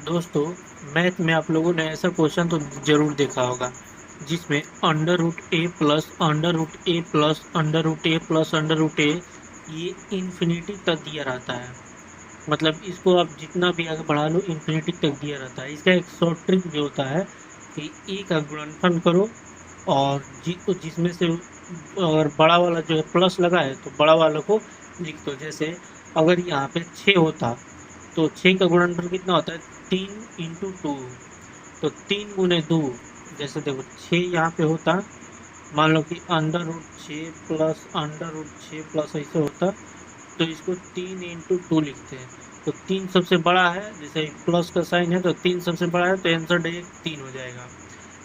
दोस्तों, मैथ में आप लोगों ने ऐसा क्वेश्चन तो ज़रूर देखा होगा जिसमें अंडर रूट ए प्लस अंडर रूट ए प्लस अंडर रूट ए प्लस अंडर रूट ए ये इन्फिनिटी तक दिया रहता है। मतलब इसको आप जितना भी आगे बढ़ा लो इन्फिनिटी तक दिया रहता है। इसका एक शॉर्ट ट्रिक भी होता है कि ए का गुणनफल करो और जिसमें से अगर बड़ा वाला जो है प्लस लगा है तो बड़ा वाला को लिख दो। जैसे अगर यहाँ पे 6 होता तो 6 का गुणनफल कितना होता है 3 इंटू 2, तो 3 गुने 2। जैसे देखो 6 यहाँ पे होता, मान लो कि under root 6 plus under root 6 plus ऐसे होता, तो इसको 3 इंटू 2 लिखते हैं। तो 3 सबसे बड़ा है, जैसे प्लस का साइन है तो 3 सबसे बड़ा है तो आंसर डायरेक्ट 3 हो जाएगा।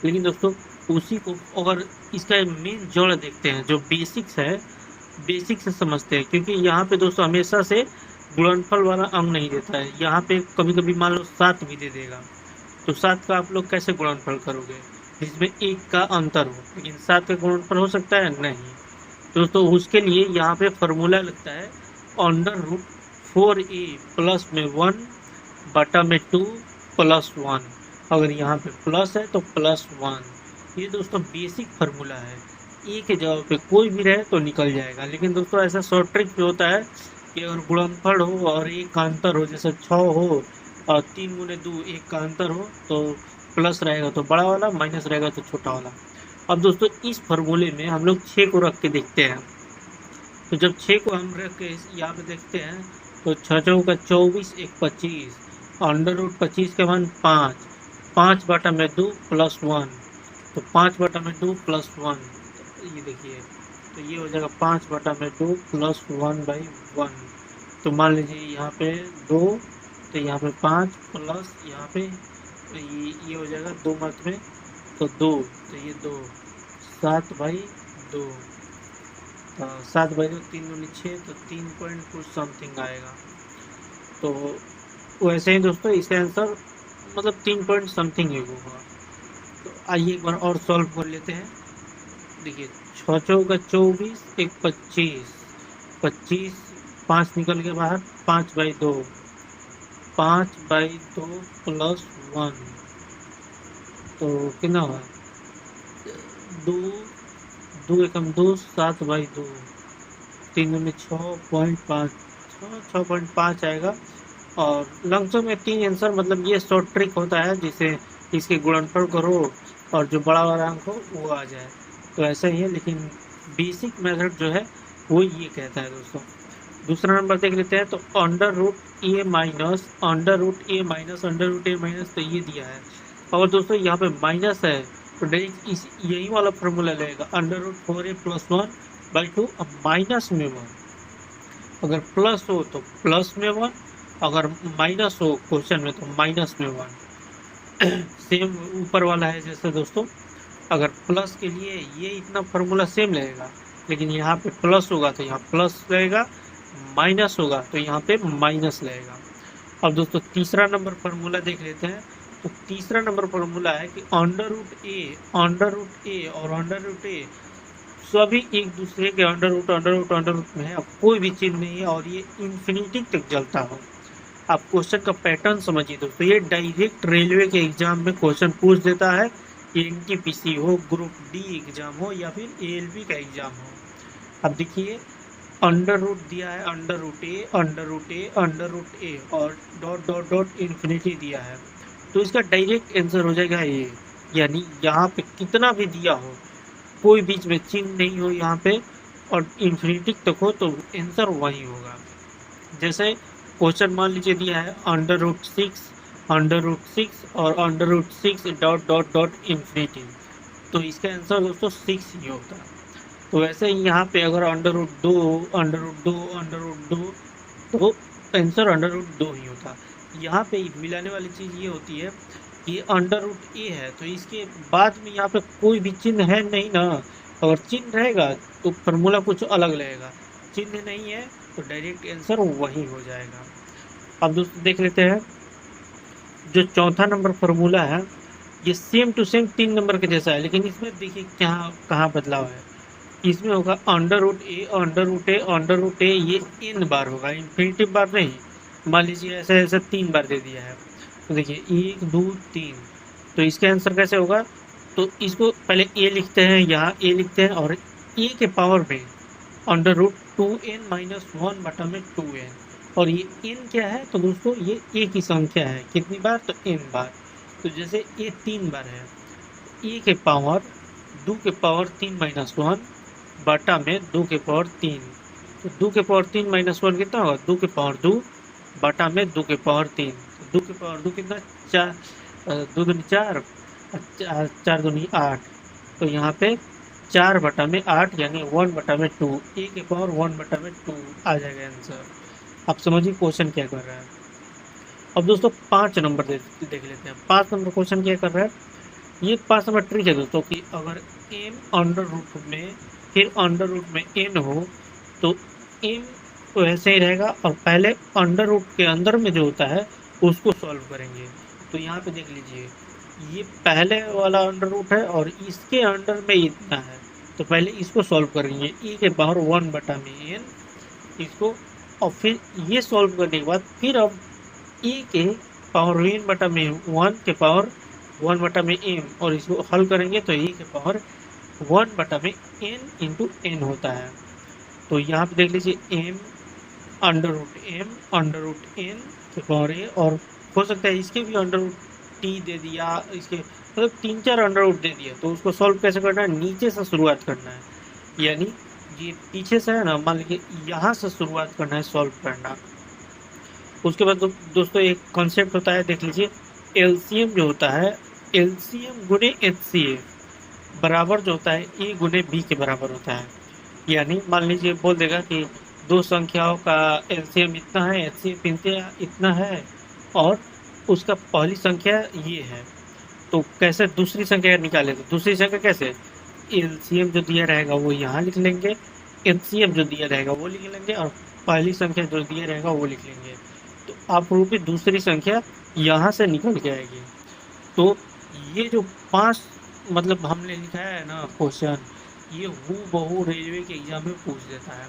लेकिन दोस्तों उसी को अगर इसका मेन जोड़ देखते हैं, जो बेसिक्स है बेसिक से समझते हैं, क्योंकि यहाँ पे दोस्तों हमेशा से गुणनफल वाला अंक नहीं देता है। यहाँ पे कभी कभी मान लो 7 भी दे देगा, तो 7 का आप लोग कैसे गुणनफल करोगे जिसमें 1 का अंतर हो, लेकिन 7 का गुणनफल हो सकता है नहीं। दोस्तों उसके लिए यहाँ पे फॉर्मूला लगता है अंडर रूट 4a प्लस में 1 बटा में 2 प्लस 1। अगर यहाँ पे प्लस है तो प्लस 1। ये दोस्तों बेसिक फार्मूला है, ए के जगह पे कोई भी रहे तो निकल जाएगा। लेकिन दोस्तों ऐसा शॉर्ट ट्रिक भी होता है कि अगर गुणनफल हो और एक का अंतर हो, जैसे 6 हो और 3 गुने 2 एक का अंतर हो, तो प्लस रहेगा तो बड़ा वाला, माइनस रहेगा तो छोटा वाला। अब दोस्तों इस फार्मूले में हम लोग 6 को रख के देखते हैं। तो जब 6 को हम रख के यहाँ पे देखते हैं तो 6 चौका 24 एक 25, अंडर रूट 25 के मान 5, 5 बटा में 2 प्लस 1, तो 5 बटा में 2 प्लस 1, तो ये देखिए तो ये हो जाएगा 5 बटा में 2 प्लस 1/1। तो मान लीजिए यहाँ पे 2, तो यहाँ पे 5 प्लस यहाँ पे तो ये हो जाएगा 2 मत में तो 2, तो ये 2 7/2, 7/2 3 दूनी 6, तो 3 पॉइंट कुछ समथिंग आएगा। तो वैसे ही दोस्तों इसका आंसर मतलब 3 पॉइंट समथिंग ही होगा। तो आइए एक बार और सॉल्व कर लेते हैं। देखिए 6 चौका 24 एक 25, 25 5 निकल के बाहर 5/2, 5/2 प्लस 1, तो कितना हुआ 2, 2 एकम 2 7/2, 3 दूनी 6.5, 6.5 आएगा। और लमसम में 3 आंसर, मतलब ये शॉर्ट ट्रिक होता है जिसे इसके गुणनफल करो और जो बड़ा वाला अंक हो वो आ जाए। तो ऐसा ही है, लेकिन बेसिक मेथड जो है वो ये कहता है दोस्तों। दूसरा नंबर देख लेते हैं। तो अंडर रूट ए माइनस अंडर रूट ए माइनस अंडर रूट ए माइनस, तो ये दिया है। और दोस्तों यहाँ पे माइनस है तो डायरेक्ट इस यही वाला फॉर्मूला लगेगा अंडर रूट 4a प्लस 1/2। अब माइनस में 1, अगर प्लस हो तो प्लस में 1, अगर माइनस हो क्वेश्चन में तो माइनस में 1। सेम ऊपर वाला है जैसे दोस्तों, अगर प्लस के लिए ये इतना फार्मूला सेम लगेगा, लेकिन यहाँ पे प्लस होगा तो यहाँ प्लस लगेगा, माइनस होगा तो यहाँ पे माइनस लगेगा। अब दोस्तों तीसरा नंबर फार्मूला देख लेते हैं। तो तीसरा नंबर फार्मूला है कि अंडर रूट ए और अंडर रूट ए सभी एक दूसरे के अंडर रूट में है। अब कोई भी चीज़ नहीं है और ये इन्फिनिटी तक चलता हो। आप क्वेश्चन का पैटर्न समझिए दोस्तों, ये डायरेक्ट रेलवे के एग्जाम में क्वेश्चन पूछ देता है। एनटीपीसी हो, ग्रुप डी एग्जाम हो या फिर एएलपी का एग्जाम हो। अब देखिए अंडर रूट दिया है, under root A under root A under root ए और डॉट डॉट डॉट इन्फिनिटी दिया है, तो इसका डायरेक्ट आंसर हो जाएगा ए। यानी यहाँ पे कितना भी दिया हो, कोई बीच में चिन्ह नहीं हो यहाँ पे और इन्फिनिटी तक हो, तो आंसर वही होगा। जैसे क्वेश्चन मान लीजिए दिया है अंडर रूट 6 और under root 6 dot dot dot infinity, तो इसका आंसर दोस्तों 6 ही होता है। तो वैसे ही यहाँ पे अगर अंडर रूट 2 तो आंसर अंडर रूट 2 ही होता। यहाँ पे मिलाने वाली चीज़ ये होती है कि अंडर रूट ए है तो इसके बाद में यहाँ पे कोई भी चिन्ह है नहीं ना। अगर चिन्ह रहेगा तो फार्मूला कुछ अलग लगेगा, चिन्ह नहीं है तो डायरेक्ट आंसर वही हो जाएगा। अब दोस्तों देख लेते हैं जो चौथा नंबर फार्मूला है, ये सेम टू सेम 3 नंबर के जैसा है, लेकिन इसमें देखिए कहाँ बदलाव है। इसमें होगा अंडर रूट ए ये n बार होगा, इन्फिनिटी बार नहीं। मान लीजिए ऐसे ऐसे 3 बार दे दिया है। तो देखिए 1 2 3, तो इसका आंसर कैसे होगा? तो इसको पहले ए लिखते हैं, यहाँ ए लिखते हैं और ए के पावर में अंडर रूट 2n-1/2n, और ये n क्या है? तो दोस्तों ये ए की संख्या है, कितनी बार? तो n बार। तो जैसे ए 3 बार है, ए के पावर 2 के पावर 3-1 बटा में 2 के पावर 3, तो 2 के पावर 3-1 कितना होगा? 2 के पावर 2 बटा में 2 के पावर 3, तो 2 के पावर 2 कितना? 4, 2 दूनी 4, 4 दूनी 8, तो यहाँ पे 4 बटा में 8 यानी 1 बटा में 2, ए के पावर 1 बटा में 2 आ जाएगा आंसर। आप समझिए क्वेश्चन क्या कर रहा है। अब दोस्तों 5 नंबर देख लेते हैं। 5 नंबर क्वेश्चन क्या कर रहा है? ये 5 नंबर ट्रिक है दोस्तों कि अगर m अंडर रूट में फिर अंडर रूट में n हो तो m वैसे ही रहेगा, और पहले अंडर रूट के अंदर में जो होता है उसको सॉल्व करेंगे। तो यहाँ पे देख लीजिए, ये पहले वाला अंडर रूट है और इसके अंडर में इतना है, तो पहले इसको सॉल्व करेंगे e के पावर 1 बटा में n इसको, और फिर ये सॉल्व करने के बाद फिर अब e के पावर n बटा में 1 के पावर 1 बटा में m, और इसको हल करेंगे तो e के पावर 1 बटा में n इंटू n होता है। तो यहाँ पे देख लीजिए m अंडर रूट n के पावर a, और हो सकता है इसके भी अंडर रूट t दे दिया, इसके मतलब 3-4 अंडर रूट दे दिया, तो उसको सॉल्व कैसे करना है? नीचे से शुरुआत करना है, यानी ये पीछे से है ना, मान लीजिए यहाँ से शुरुआत करना है सॉल्व करना। उसके बाद दोस्तों एक कॉन्सेप्ट होता है, देख लीजिए एलसीएम जो होता है, एलसीएम गुणे एचसीएफ बराबर जो होता है ए गुणे बी के बराबर होता है। यानी मान लीजिए बोल देगा कि दो संख्याओं का एलसीएम इतना है, एचसीएफ इतना है, और उसका पहली संख्या ये है, तो कैसे दूसरी संख्या निकाले? तो दूसरी संख्या कैसे? एलसीएम जो दिया रहेगा वो यहाँ लिख लेंगे, एचसीएफ जो दिया रहेगा वो लिख लेंगे, और पहली संख्या जो दिया रहेगा वो लिख लेंगे, तो आप लोगों की दूसरी संख्या यहाँ से निकल के आएगी। तो ये जो 5 मतलब हमने लिखा है ना क्वेश्चन, ये हूबहू रेलवे के एग्जाम में पूछ देता है।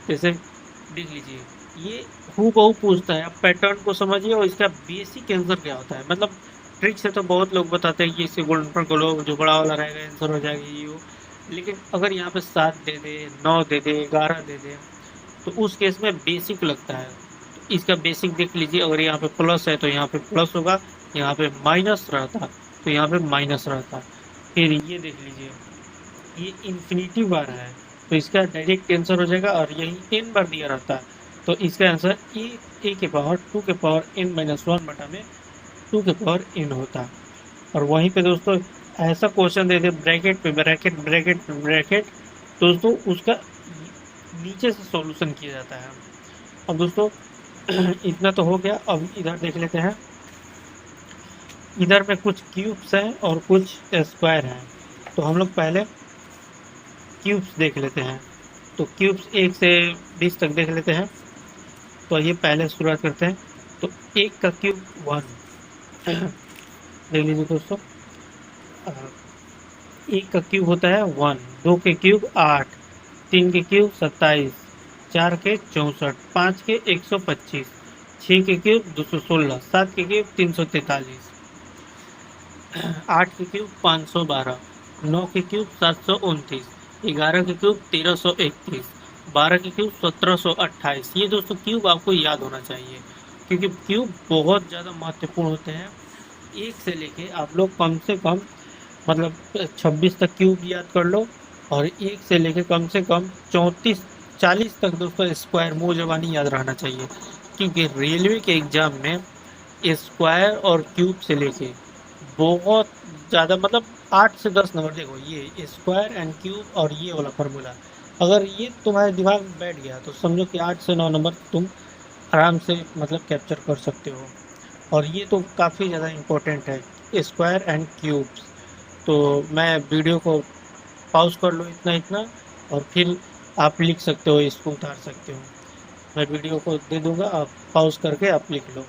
जैसे देख लीजिए ये हूबहू पूछता है, आप पैटर्न को समझिए और इसका बेसिक आंसर क्या होता है। मतलब ट्रिक से तो बहुत लोग बताते हैं कि इससे गोल्डन पर गोलो जो बड़ा वाला रहेगा आंसर हो जाएगा ये वो, लेकिन अगर यहाँ पे 7 दे दे, 9 दे दे, 11 दे दे, तो उस केस में बेसिक लगता है। तो इसका बेसिक देख लीजिए, अगर यहाँ पे प्लस है तो यहाँ पे प्लस होगा, यहाँ पे माइनस रहता तो यहाँ पे माइनस रहता। फिर ये देख लीजिए ये इन्फिनिटी बार है, तो इसका डायरेक्ट आंसर हो जाएगा, और यही n बार दिया रहता है, तो इसका आंसर ए के पावर 2 के पावर n-1 बटा में 2 के पावर n होता। और वहीं पे दोस्तों ऐसा क्वेश्चन दे दे ब्रैकेट पे ब्रैकेट ब्रैकेट ब्रैकेट, दोस्तों उसका नीचे से सॉल्यूशन किया जाता है। अब दोस्तों इतना तो हो गया, अब इधर देख लेते हैं। इधर में कुछ क्यूब्स हैं और कुछ स्क्वायर हैं, तो हम लोग पहले क्यूब्स देख लेते हैं। तो क्यूब्स 1 से 20 तक देख लेते हैं। तो ये पहले शुरुआत करते हैं। तो 1 का क्यूब 1 देख लीजिए दोस्तों, 1 का क्यूब होता है 1, 2 के क्यूब 8, 3 के क्यूब 27, 4 के 64, 5 के 125, 6 के क्यूब 216, 7 के क्यूब 343, 8 के क्यूब 512, 9 के क्यूब 729, 11 के क्यूब 1331, 12 के क्यूब 1728। ये दोस्तों क्यूब आपको याद होना चाहिए, क्योंकि क्यूब बहुत ज़्यादा महत्वपूर्ण होते हैं। 1 से लेके आप लोग कम से कम मतलब 26 तक क्यूब याद कर लो, और 1 से लेके कम से कम 34-40 तक दोस्तों स्क्वायर मुँह ज़बानी याद रहना चाहिए, क्योंकि रेलवे के एग्ज़ाम में स्क्वायर और क्यूब से लेके बहुत ज़्यादा मतलब 8 से 10 नंबर। देखो ये स्क्वायर एंड क्यूब और ये वाला फार्मूला, अगर ये तुम्हारे दिमाग में बैठ गया तो समझो कि 8 से 9 नंबर तुम आराम से मतलब कैप्चर कर सकते हो। और ये तो काफ़ी ज़्यादा इम्पोर्टेंट है स्क्वायर एंड क्यूब्स। तो मैं वीडियो को पॉज कर लो इतना और फिर आप लिख सकते हो, इसको उतार सकते हो। मैं वीडियो को दे दूँगा, आप पॉज करके आप लिख लो।